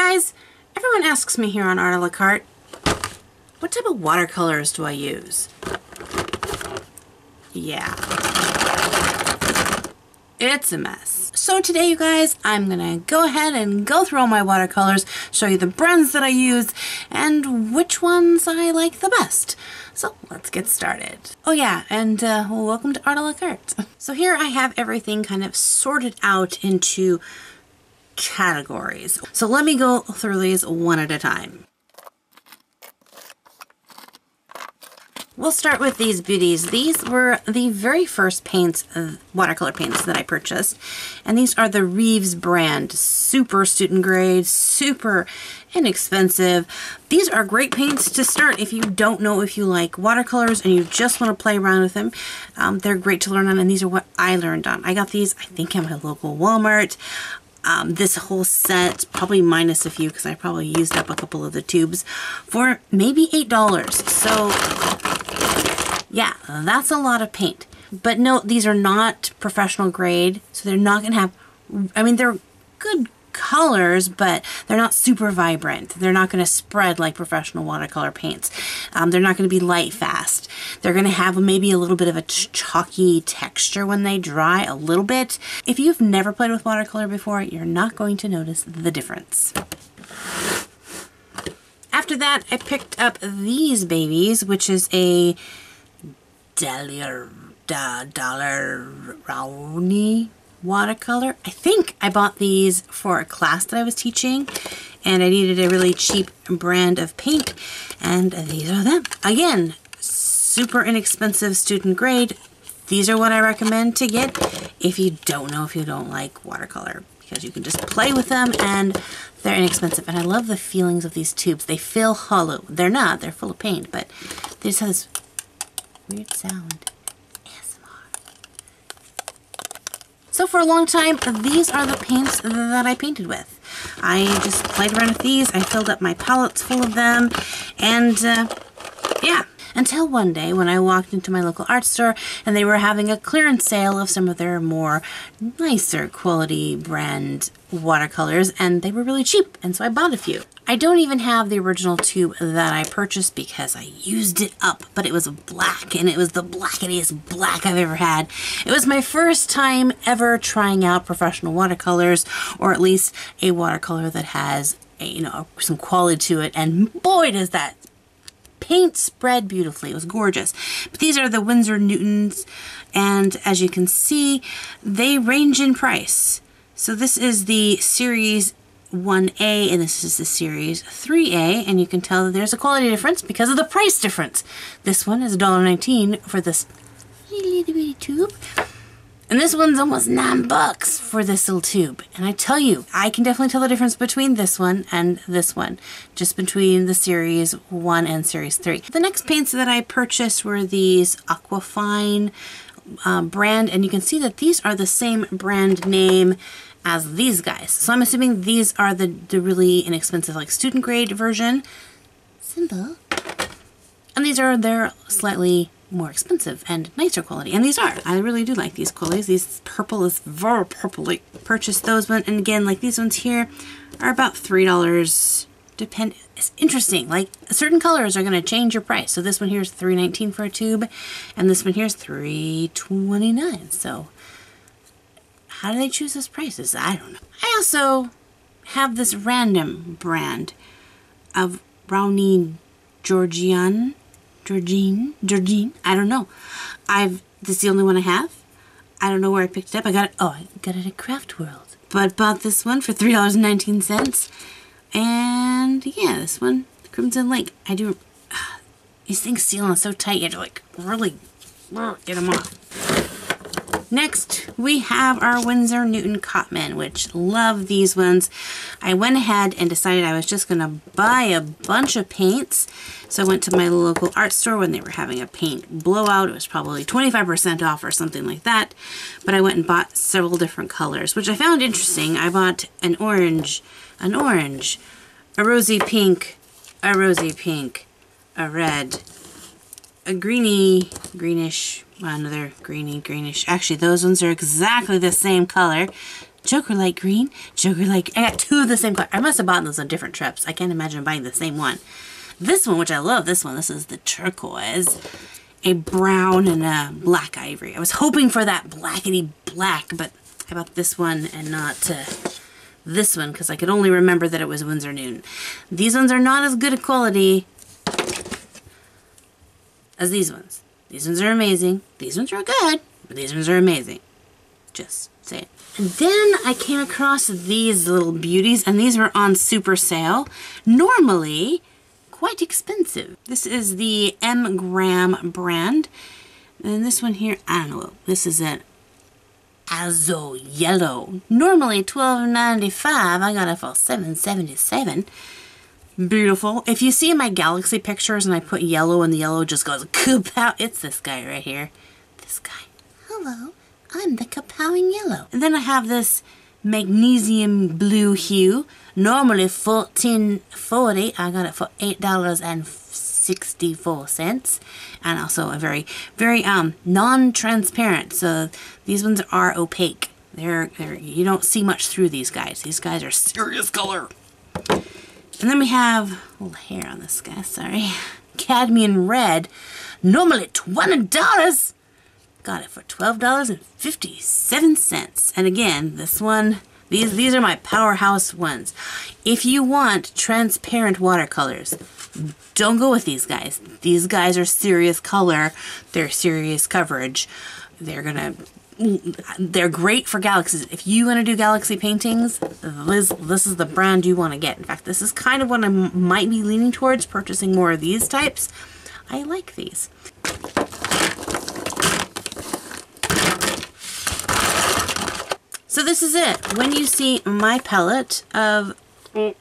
Hi guys! Everyone asks me here on Art a la Carte, what type of watercolors do I use? Yeah. It's a mess. So today, you guys, I'm gonna go ahead and go through all my watercolors, show you the brands that I use, and which ones I like the best. So let's get started. Oh yeah, and welcome to Art a la Carte. So here I have everything kind of sorted out into categories. So let me go through these one at a time. We'll start with these beauties. These were the very first paints, watercolor paints that I purchased. And these are the Reves Brand. Super student grade, super inexpensive. These are great paints to start if you don't know if you like watercolors and you just want to play around with them. They're great to learn on, and these are what I learned on. I got these, I think, at my local Walmart. This whole set, probably minus a few because I probably used up a couple of the tubes, for maybe $8. So yeah, that's a lot of paint. But no, these are not professional grade, so they're not going to have, I mean, they're good colors, but they're not super vibrant. They're not going to spread like professional watercolor paints. They're not going to be light fast. They're going to have maybe a little bit of a chalky texture when they dry, a little bit. If you've never played with watercolor before, you're not going to notice the difference. After that, I picked up these babies, which is a dollar brownie watercolor. I think I bought these for a class that I was teaching, and I needed a really cheap brand of paint, and these are them. Again, super inexpensive student grade. These are what I recommend to get if you don't know if you don't like watercolor, because you can just play with them and they're inexpensive. And I love the feelings of these tubes. They feel hollow. They're not. They're full of paint, but they just have this weird sound. So for a long time, these are the paints that I painted with. I just played around with these. I filled up my palettes full of them, and yeah. Until one day when I walked into my local art store and they were having a clearance sale of some of their more nicer quality brand watercolors, and they were really cheap, and so I bought a few. I don't even have the original tube that I purchased because I used it up, but it was black, and it was the blackest black I've ever had. It was my first time ever trying out professional watercolors, or at least a watercolor that has some quality to it, and boy does that paint spread beautifully. It was gorgeous. But these are the Windsor Newtons, and as you can see, they range in price. So this is the Series 1A, and this is the Series 3A, and you can tell that there's a quality difference because of the price difference. This one is $1.19 for this little bitty tube, and this one's almost $9 for this little tube. And I tell you, I can definitely tell the difference between this one and this one, just between the Series 1 and Series 3. The next paints that I purchased were these Aquafine brand, and you can see that these are the same brand name as these guys. So I'm assuming these are the really inexpensive, like student grade version. Simple. And these are their slightly more expensive and nicer quality, and these are. I really do like these qualities. These purple is very purpley. Purchased those ones, and again, like these ones here are about $3. It's interesting. Like certain colors are going to change your price. So this one here is $3.19 for a tube, and this one here is $3.29. So how do they choose those prices? I don't know. I also have this random brand of brownie Georgine, I don't know. This is the only one I have. I don't know where I picked it up. I got it at Craft World. But bought this one for $3.19. And yeah, this one, the Crimson Lake. These things seal on so tight, you have to like really get them off. Next, we have our Windsor Newton Cotman, which love these ones. I went ahead and decided I was just going to buy a bunch of paints. So I went to my local art store when they were having a paint blowout. It was probably 25% off or something like that. But I went and bought several different colors, which I found interesting. I bought an orange, a rosy pink, a red, a greenish, another greenish. Actually, those ones are exactly the same color, Joker light green, Joker light. I got two of the same color. I must have bought those on different trips. I can't imagine buying the same one. This one, which I love, this one. This is the turquoise, a brown and a black ivory. I was hoping for that blackety black, but I bought this one and not this one because I could only remember that it was Windsor Newtons. These ones are not as good a quality as these ones. These ones are amazing. These ones are good, but these ones are amazing. Just say it. And then I came across these little beauties, and these were on super sale. Normally quite expensive. This is the Reves Brand. And this one here, I don't know, this is an Azo Yellow. Normally $12.95. I got it for $7.77. Beautiful. If you see my Galaxy pictures and I put yellow and the yellow just goes kapow, it's this guy right here. This guy. Hello, I'm the kapowing yellow. And then I have this magnesium blue hue. Normally $14.40. I got it for $8.64. And also a very, very non-transparent. So these ones are opaque. They're you don't see much through these guys. These guys are serious color. And then we have a little hair on this guy, sorry. Cadmium Red. Normally $20. Got it for $12.57. And again, this one, these are my powerhouse ones. If you want transparent watercolors, don't go with these guys. These guys are serious color. They're serious coverage. They're great for galaxies. If you want to do galaxy paintings, this is the brand you want to get. In fact, this is kind of what I might be leaning towards, purchasing more of these types. I like these. So this is it. When you see my palette of... So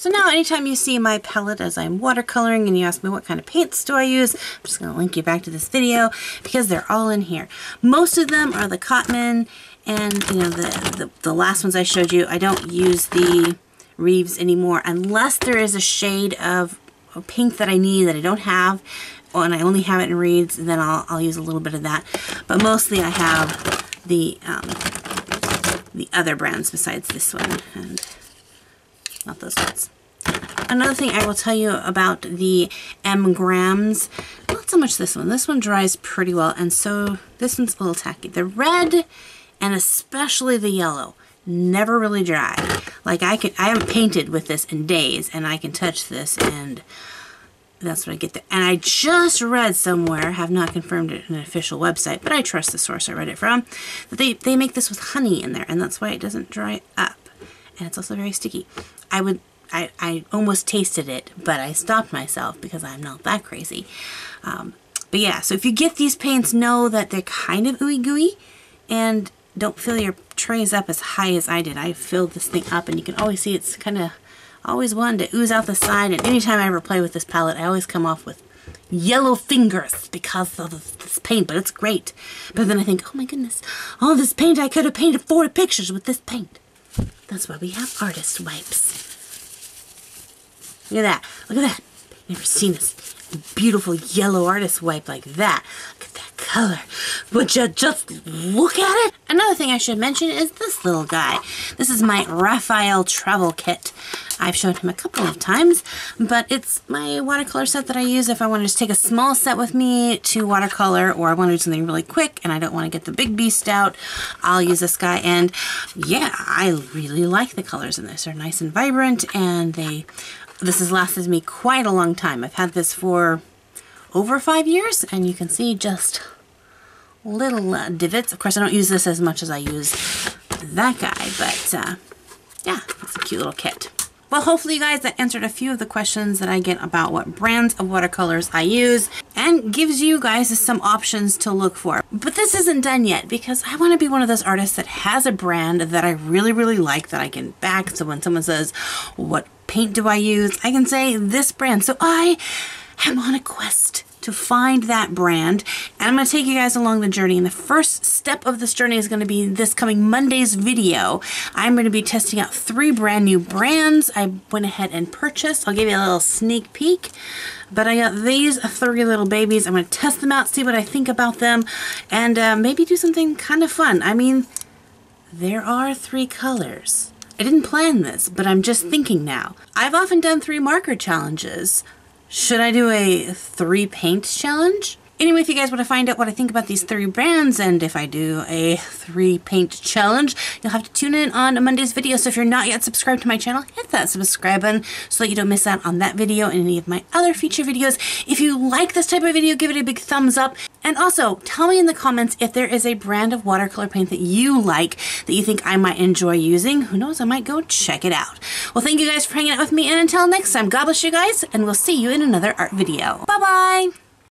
now anytime you see my palette as I'm watercoloring and you ask me what kind of paints do I use, I'm just going to link you back to this video because they're all in here. Most of them are the Cadmium, and you know the last ones I showed you, I don't use the Reves anymore unless there is a shade of pink that I need that I don't have, and I only have it in Reves, then I'll use a little bit of that. But mostly I have the other brands besides this one, and not those ones. Another thing I will tell you about the Reves, not so much this one. This one dries pretty well, and so this one's a little tacky. The red, and especially the yellow, never really dry. Like I haven't painted with this in days, and I can touch this, and that's what I get there. And I just read somewhere, have not confirmed it in an official website, but I trust the source I read it from, that they make this with honey in there, and that's why it doesn't dry up. And it's also very sticky. I almost tasted it, but I stopped myself because I'm not that crazy. But yeah, so if you get these paints, know that they're kind of ooey gooey, and don't fill your trays up as high as I did. I filled this thing up, and you can always see it's kind of always wanted to ooze out the side, and anytime I ever play with this palette, I always come off with yellow fingers because of this paint, but it's great. But then I think, oh my goodness, all this paint, I could have painted 40 pictures with this paint. That's why we have artist wipes. Look at that. Look at that. Never seen this beautiful yellow artist wipe like that. Look at that color. Would you just look at it? Another thing I should mention is this little guy. This is my Raphael Travel Kit. I've shown him a couple of times, but it's my watercolor set that I use if I want to just take a small set with me to watercolor, or I want to do something really quick and I don't want to get the big beast out. I'll use this guy, and yeah, I really like the colors in this. They're nice and vibrant, and this has lasted me quite a long time. I've had this for over 5 years, and you can see just little divots. Of course, I don't use this as much as I use that guy, but yeah, it's a cute little kit. Well, hopefully you guys, that answered a few of the questions that I get about what brands of watercolors I use, and gives you guys some options to look for. But this isn't done yet, because I want to be one of those artists that has a brand that I really, really like, that I can back. So when someone says, what paint do I use? I can say this brand. So I am on a quest to find that brand, and I'm going to take you guys along the journey. And the first step of this journey is going to be this coming Monday's video. I'm going to be testing out 3 brand new brands I went ahead and purchased. I'll give you a little sneak peek, but I got these 3 little babies. I'm going to test them out, see what I think about them, and maybe do something kind of fun. I mean, there are 3 colors. I didn't plan this, but I'm just thinking now. I've often done 3 marker challenges. Should I do a 3 paint challenge? Anyway, if you guys want to find out what I think about these 3 brands and if I do a 3 paint challenge, you'll have to tune in on Monday's video. So if you're not yet subscribed to my channel, hit that subscribe button so that you don't miss out on that video and any of my other future videos. If you like this type of video, give it a big thumbs up. And also, tell me in the comments if there is a brand of watercolor paint that you like, that you think I might enjoy using. Who knows, I might go check it out. Well, thank you guys for hanging out with me, and until next time, God bless you guys, and we'll see you in another art video. Bye-bye!